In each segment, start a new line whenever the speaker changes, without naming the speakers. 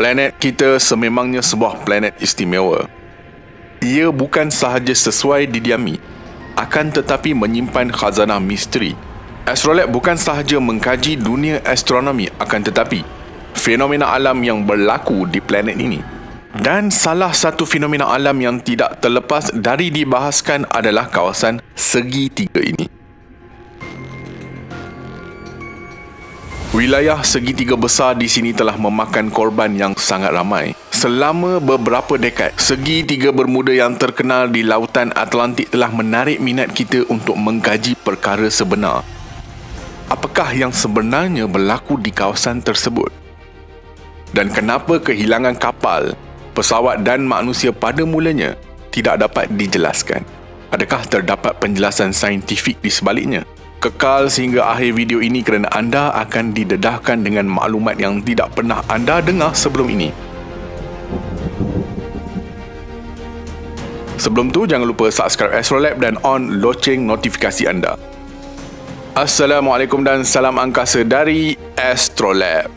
Planet kita sememangnya sebuah planet istimewa. Ia bukan sahaja sesuai didiami, akan tetapi menyimpan khazanah misteri. Astrolab bukan sahaja mengkaji dunia astronomi, akan tetapi fenomena alam yang berlaku di planet ini. Dan salah satu fenomena alam yang tidak terlepas dari dibahaskan adalah kawasan segitiga ini. Wilayah segitiga besar di sini telah memakan korban yang sangat ramai. Selama beberapa dekad, segitiga bermuda yang terkenal di lautan Atlantik telah menarik minat kita untuk mengkaji perkara sebenar. Apakah yang sebenarnya berlaku di kawasan tersebut? Dan kenapa kehilangan kapal, pesawat dan manusia pada mulanya tidak dapat dijelaskan? Adakah terdapat penjelasan saintifik di sebaliknya? Kekal sehingga akhir video ini kerana anda akan didedahkan dengan maklumat yang tidak pernah anda dengar sebelum ini. Sebelum tu, jangan lupa subscribe Astrolab dan on loceng notifikasi anda. Assalamualaikum dan salam angkasa dari Astrolab.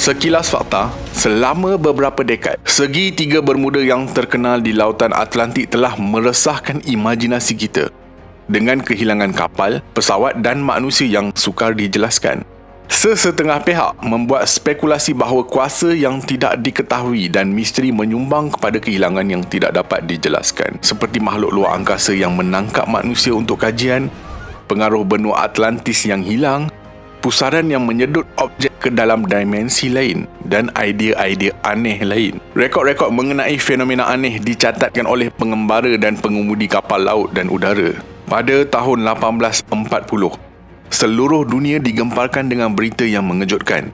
Sekilas fakta, selama beberapa dekad, segitiga bermuda yang terkenal di lautan Atlantik telah meresahkan imajinasi kita dengan kehilangan kapal, pesawat dan manusia yang sukar dijelaskan. Sesetengah pihak membuat spekulasi bahawa kuasa yang tidak diketahui dan misteri menyumbang kepada kehilangan yang tidak dapat dijelaskan, seperti makhluk luar angkasa yang menangkap manusia untuk kajian, pengaruh benua Atlantis yang hilang, pusaran yang menyedut objek ke dalam dimensi lain dan idea-idea aneh lain. Rekod-rekod mengenai fenomena aneh dicatatkan oleh pengembara dan pengemudi kapal laut dan udara. Pada tahun 1840, seluruh dunia digemparkan dengan berita yang mengejutkan.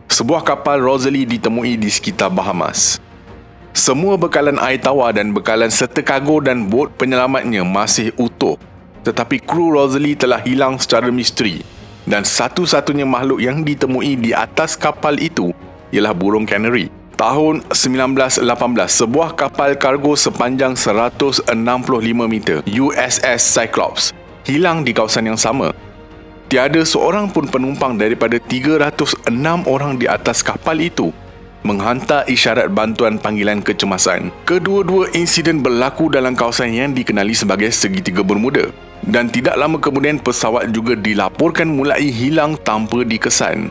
Sebuah kapal Rosalie ditemui di sekitar Bahamas. Semua bekalan air tawar dan bekalan serta kargo dan bot penyelamatnya masih utuh, tetapi kru Rosalie telah hilang secara misteri. Dan satu-satunya makhluk yang ditemui di atas kapal itu ialah burung kanari. Tahun 1918, sebuah kapal kargo sepanjang 165 meter, USS Cyclops, hilang di kawasan yang sama. Tiada seorang pun penumpang daripada 306 orang di atas kapal itu menghantar isyarat bantuan panggilan kecemasan. Kedua-dua insiden berlaku dalam kawasan yang dikenali sebagai segitiga bermuda. Dan tidak lama kemudian pesawat juga dilaporkan mulai hilang tanpa dikesan.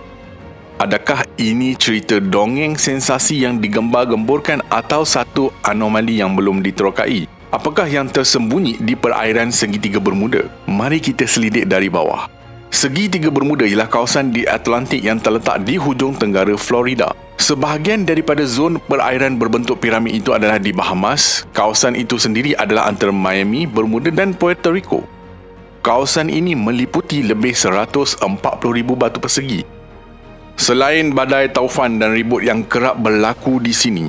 Adakah ini cerita dongeng sensasi yang digembar-gemburkan atau satu anomali yang belum diterokai? Apakah yang tersembunyi di perairan segitiga bermuda? Mari kita selidik dari bawah. Segitiga bermuda ialah kawasan di Atlantik yang terletak di hujung tenggara Florida. Sebahagian daripada zon perairan berbentuk piramid itu adalah di Bahamas. Kawasan itu sendiri adalah antara Miami, Bermuda dan Puerto Rico. Kawasan ini meliputi lebih 140,000 batu persegi. Selain badai taufan dan ribut yang kerap berlaku di sini,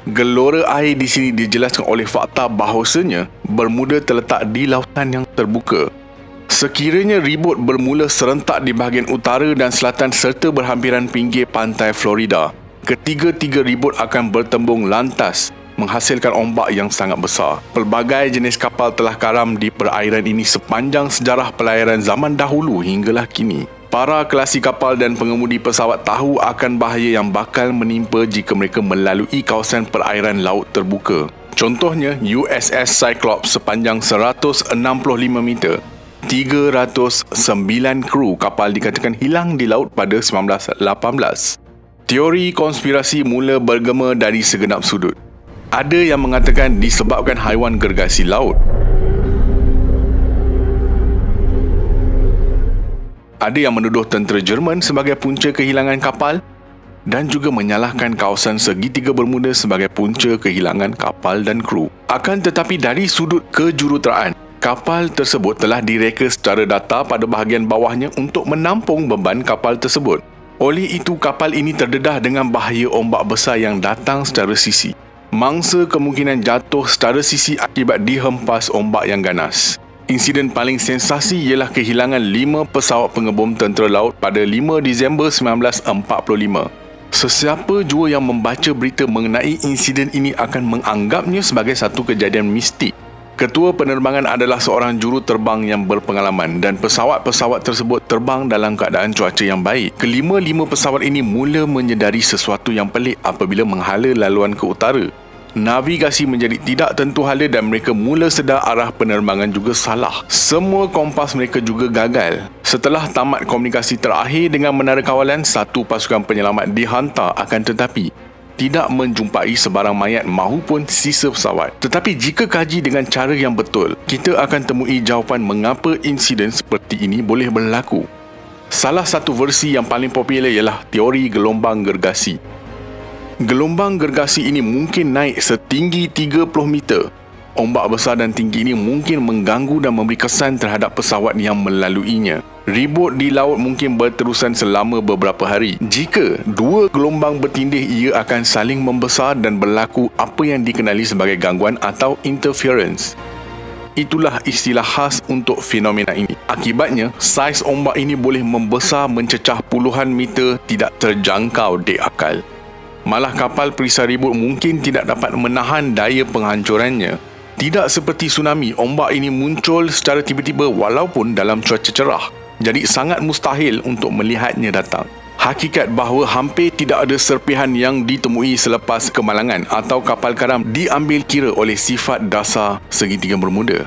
gelora air di sini dijelaskan oleh fakta bahawasanya Bermuda terletak di lautan yang terbuka. Sekiranya ribut bermula serentak di bahagian utara dan selatan serta berhampiran pinggir pantai Florida, ketiga-tiga ribut akan bertembung lantas menghasilkan ombak yang sangat besar. Pelbagai jenis kapal telah karam di perairan ini sepanjang sejarah pelayaran zaman dahulu hinggalah kini. Para kelasi kapal dan pengemudi pesawat tahu akan bahaya yang bakal menimpa jika mereka melalui kawasan perairan laut terbuka. Contohnya, USS Cyclops sepanjang 165 meter. 309 kru kapal dikatakan hilang di laut pada 1918. Teori konspirasi mula bergema dari segenap sudut. Ada yang mengatakan disebabkan haiwan gergasi laut. Ada yang menuduh tentera Jerman sebagai punca kehilangan kapal dan juga menyalahkan kawasan segitiga bermuda sebagai punca kehilangan kapal dan kru. Akan tetapi dari sudut kejuruteraan, kapal tersebut telah direka secara data pada bahagian bawahnya untuk menampung beban kapal tersebut. Oleh itu, kapal ini terdedah dengan bahaya ombak besar yang datang secara sisi. Mangsa kemungkinan jatuh secara sisi akibat dihempas ombak yang ganas. Insiden paling sensasi ialah kehilangan 5 pesawat pengebom tentera laut pada 5 Disember 1945. Sesiapa jua yang membaca berita mengenai insiden ini akan menganggapnya sebagai satu kejadian mistik Ketua penerbangan adalah seorang juruterbang yang berpengalaman dan pesawat-pesawat tersebut terbang dalam keadaan cuaca yang baik. Kelima-lima pesawat ini mula menyedari sesuatu yang pelik apabila menghala laluan ke utara. Navigasi menjadi tidak tentu hala dan mereka mula sedar arah penerbangan juga salah. Semua kompas mereka juga gagal. Setelah tamat komunikasi terakhir dengan menara kawalan, satu pasukan penyelamat dihantar, akan tetapi tidak menjumpai sebarang mayat maupun sisa pesawat. Tetapi jika kaji dengan cara yang betul, kita akan temui jawapan mengapa insiden seperti ini boleh berlaku. Salah satu versi yang paling popular ialah teori gelombang gergasi. Gelombang gergasi ini mungkin naik setinggi 30 meter. Ombak besar dan tinggi ini mungkin mengganggu dan memberi kesan terhadap pesawat yang melaluinya. Ribut di laut mungkin berterusan selama beberapa hari. Jika dua gelombang bertindih, ia akan saling membesar dan berlaku apa yang dikenali sebagai gangguan atau interference. Itulah istilah khas untuk fenomena ini. Akibatnya, saiz ombak ini boleh membesar mencecah puluhan meter tidak terjangkau di akal. Malah kapal perisai ribut mungkin tidak dapat menahan daya penghancurannya. Tidak seperti tsunami, ombak ini muncul secara tiba-tiba walaupun dalam cuaca cerah. Jadi sangat mustahil untuk melihatnya datang. Hakikat bahawa hampir tidak ada serpihan yang ditemui selepas kemalangan atau kapal karam diambil kira oleh sifat dasar segitiga Bermuda.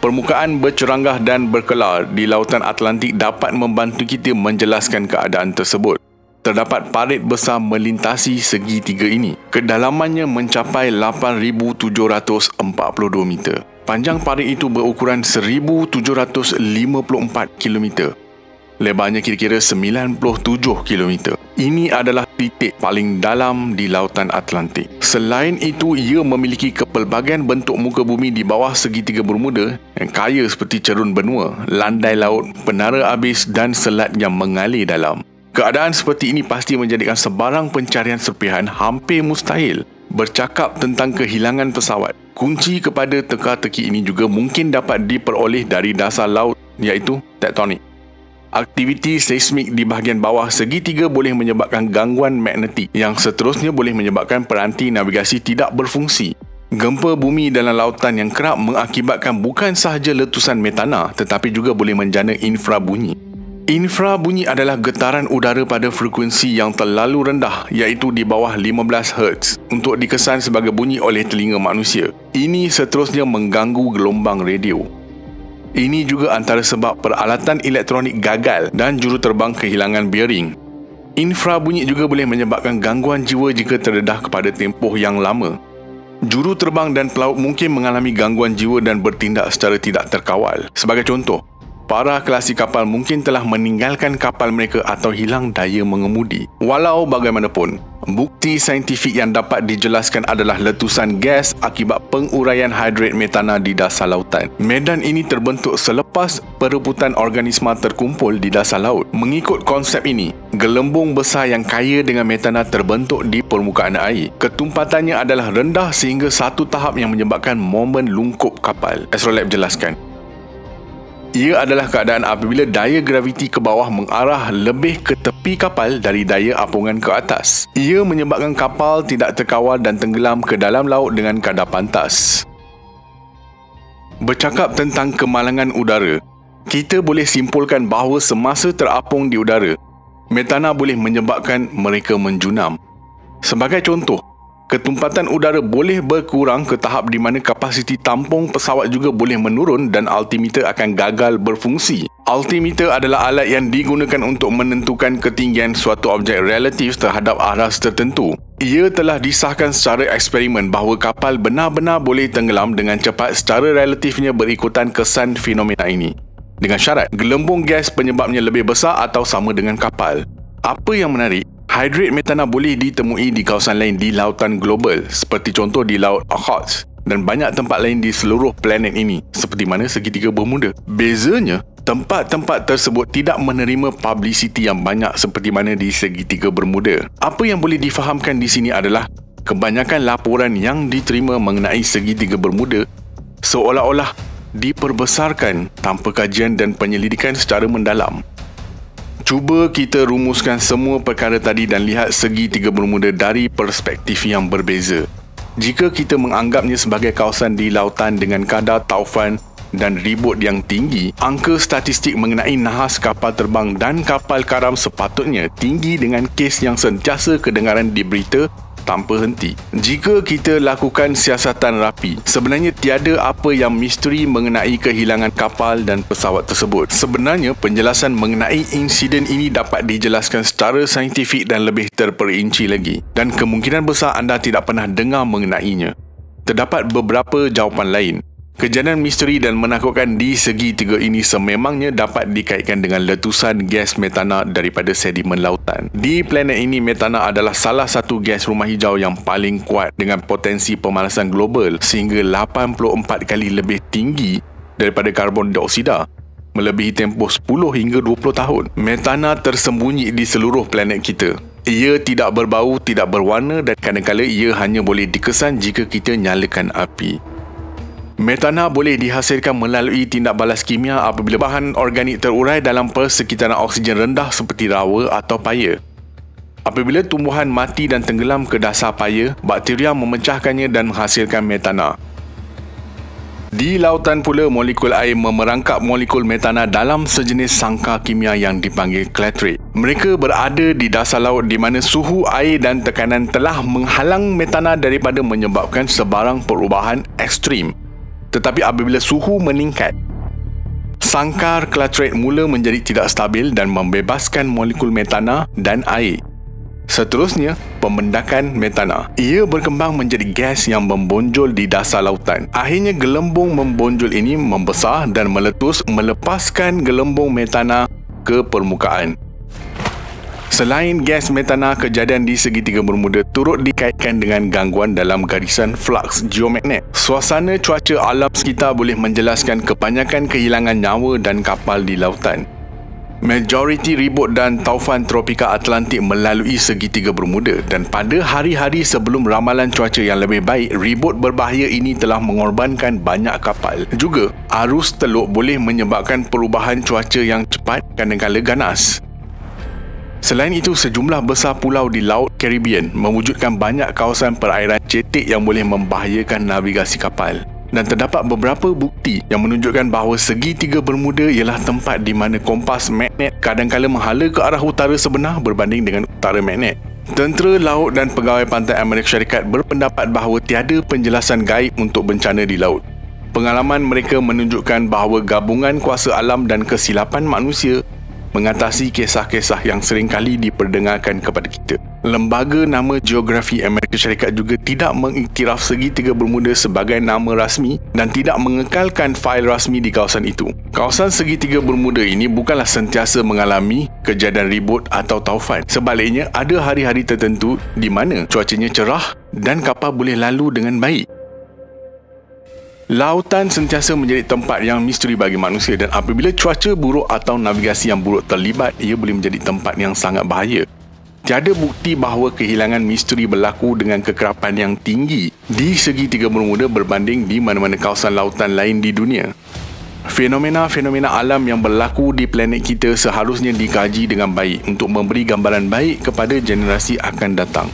Permukaan berceranggah dan berkelar di Lautan Atlantik dapat membantu kita menjelaskan keadaan tersebut. Terdapat parit besar melintasi segitiga ini. Kedalamannya mencapai 8,742 meter. Panjang parit itu berukuran 1,754 km. Lebarnya kira-kira 97 km. Ini adalah titik paling dalam di Lautan Atlantik. Selain itu, ia memiliki kepelbagaian bentuk muka bumi di bawah segitiga Bermuda yang kaya seperti cerun benua, landai laut, penara abis dan selat yang mengalir dalam. Keadaan seperti ini pasti menjadikan sebarang pencarian serpihan hampir mustahil. Bercakap tentang kehilangan pesawat, kunci kepada teka-teki ini juga mungkin dapat diperoleh dari dasar laut, iaitu tektonik. Aktiviti seismik di bahagian bawah segitiga boleh menyebabkan gangguan magnetik yang seterusnya boleh menyebabkan peranti navigasi tidak berfungsi. Gempa bumi dalam lautan yang kerap mengakibatkan bukan sahaja letusan metana tetapi juga boleh menjana infrabunyi. Infrabunyi adalah getaran udara pada frekuensi yang terlalu rendah, iaitu di bawah 15 Hz untuk dikesan sebagai bunyi oleh telinga manusia. Ini seterusnya mengganggu gelombang radio. Ini juga antara sebab peralatan elektronik gagal dan juruterbang kehilangan bearing. Infrabunyi juga boleh menyebabkan gangguan jiwa jika terdedah kepada tempoh yang lama. Juruterbang dan pelaut mungkin mengalami gangguan jiwa dan bertindak secara tidak terkawal. Sebagai contoh, para kelasi kapal mungkin telah meninggalkan kapal mereka atau hilang daya mengemudi. Walau bagaimanapun, bukti saintifik yang dapat dijelaskan adalah letusan gas akibat penguraian hidrat metana di dasar lautan. Medan ini terbentuk selepas perebutan organisma terkumpul di dasar laut. Mengikut konsep ini, gelembung besar yang kaya dengan metana terbentuk di permukaan air. Ketumpatannya adalah rendah sehingga satu tahap yang menyebabkan momen lungkup kapal. Astrolab jelaskan. Ia adalah keadaan apabila daya graviti ke bawah mengarah lebih ke tepi kapal dari daya apungan ke atas. Ia menyebabkan kapal tidak terkawal dan tenggelam ke dalam laut dengan kadar pantas. Bercakap tentang kemalangan udara, kita boleh simpulkan bahawa semasa terapung di udara, metana boleh menyebabkan mereka menjunam. Sebagai contoh, ketumpatan udara boleh berkurang ke tahap di mana kapasiti tampung pesawat juga boleh menurun dan altimeter akan gagal berfungsi. Altimeter adalah alat yang digunakan untuk menentukan ketinggian suatu objek relatif terhadap aras tertentu. Ia telah disahkan secara eksperimen bahawa kapal benar-benar boleh tenggelam dengan cepat secara relatifnya berikutan kesan fenomena ini. Dengan syarat, gelembung gas penyebabnya lebih besar atau sama dengan kapal. Apa yang menarik, hidrat metana boleh ditemui di kawasan lain di lautan global, seperti contoh di Laut Okhotsk dan banyak tempat lain di seluruh planet ini, seperti mana segitiga Bermuda. Bezanya, tempat-tempat tersebut tidak menerima publicity yang banyak seperti mana di segitiga Bermuda. Apa yang boleh difahamkan di sini adalah kebanyakan laporan yang diterima mengenai segitiga Bermuda seolah-olah diperbesarkan tanpa kajian dan penyelidikan secara mendalam. Cuba kita rumuskan semua perkara tadi dan lihat segitiga Bermuda dari perspektif yang berbeza. Jika kita menganggapnya sebagai kawasan di lautan dengan kadar taufan dan ribut yang tinggi, angka statistik mengenai nahas kapal terbang dan kapal karam sepatutnya tinggi dengan kes yang sentiasa kedengaran di berita tanpa henti. Jika kita lakukan siasatan rapi, sebenarnya tiada apa yang misteri mengenai kehilangan kapal dan pesawat tersebut. Sebenarnya, penjelasan mengenai insiden ini dapat dijelaskan secara saintifik dan lebih terperinci lagi, dan kemungkinan besar anda tidak pernah dengar mengenainya. Terdapat beberapa jawapan lain. Kejadian misteri dan menakutkan di segitiga ini sememangnya dapat dikaitkan dengan letusan gas metana daripada sedimen lautan. Di planet ini, metana adalah salah satu gas rumah hijau yang paling kuat dengan potensi pemanasan global sehingga 84 kali lebih tinggi daripada karbon dioksida, melebihi tempoh 10 hingga 20 tahun. Metana tersembunyi di seluruh planet kita. Ia tidak berbau, tidak berwarna dan kadang-kadang ia hanya boleh dikesan jika kita nyalakan api. Metana boleh dihasilkan melalui tindak balas kimia apabila bahan organik terurai dalam persekitaran oksigen rendah seperti rawa atau paya. Apabila tumbuhan mati dan tenggelam ke dasar paya, bakteria memecahkannya dan menghasilkan metana. Di lautan pula, molekul air memerangkap molekul metana dalam sejenis sangkar kimia yang dipanggil clatrate. Mereka berada di dasar laut di mana suhu air dan tekanan telah menghalang metana daripada menyebabkan sebarang perubahan ekstrim. Tetapi apabila suhu meningkat, sangkar clatrate mula menjadi tidak stabil dan membebaskan molekul metana dan air. Seterusnya, pembendakan metana. Ia berkembang menjadi gas yang membonjol di dasar lautan. Akhirnya, gelembung membonjol ini membesar dan meletus melepaskan gelembung metana ke permukaan. Selain gas metana, kejadian di segitiga Bermuda turut dikaitkan dengan gangguan dalam garisan flux geomagnet. Suasana cuaca alam sekitar boleh menjelaskan kebanyakan kehilangan nyawa dan kapal di lautan. Majoriti ribut dan taufan tropika Atlantik melalui segitiga Bermuda, dan pada hari-hari sebelum ramalan cuaca yang lebih baik, ribut berbahaya ini telah mengorbankan banyak kapal. Juga, arus teluk boleh menyebabkan perubahan cuaca yang cepat, kadang-kadang ganas. Selain itu, sejumlah besar pulau di Laut Caribbean mewujudkan banyak kawasan perairan cetek yang boleh membahayakan navigasi kapal. Dan terdapat beberapa bukti yang menunjukkan bahawa segitiga Bermuda ialah tempat di mana kompas magnet kadang-kadang menghala ke arah utara sebenar berbanding dengan utara magnet. Tentera Laut dan Pegawai Pantai Amerika Syarikat berpendapat bahawa tiada penjelasan gaib untuk bencana di laut. Pengalaman mereka menunjukkan bahawa gabungan kuasa alam dan kesilapan manusia mengatasi kisah-kisah yang sering kali diperdengarkan kepada kita. Lembaga Nama Geografi Amerika Syarikat juga tidak mengiktiraf segitiga Bermuda sebagai nama rasmi dan tidak mengekalkan fail rasmi di kawasan itu. Kawasan segitiga Bermuda ini bukanlah sentiasa mengalami kejadian ribut atau taufan. Sebaliknya, ada hari-hari tertentu di mana cuacanya cerah dan kapal boleh lalu dengan baik. Lautan sentiasa menjadi tempat yang misteri bagi manusia, dan apabila cuaca buruk atau navigasi yang buruk terlibat, ia boleh menjadi tempat yang sangat bahaya. Tiada bukti bahawa kehilangan misteri berlaku dengan kekerapan yang tinggi di segitiga Bermuda berbanding di mana-mana kawasan lautan lain di dunia. Fenomena-fenomena alam yang berlaku di planet kita seharusnya dikaji dengan baik untuk memberi gambaran baik kepada generasi akan datang.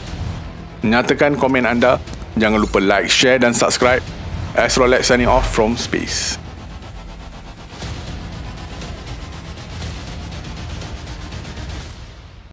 Nyatakan komen anda, jangan lupa like, share dan subscribe. Astrolab signing off from space.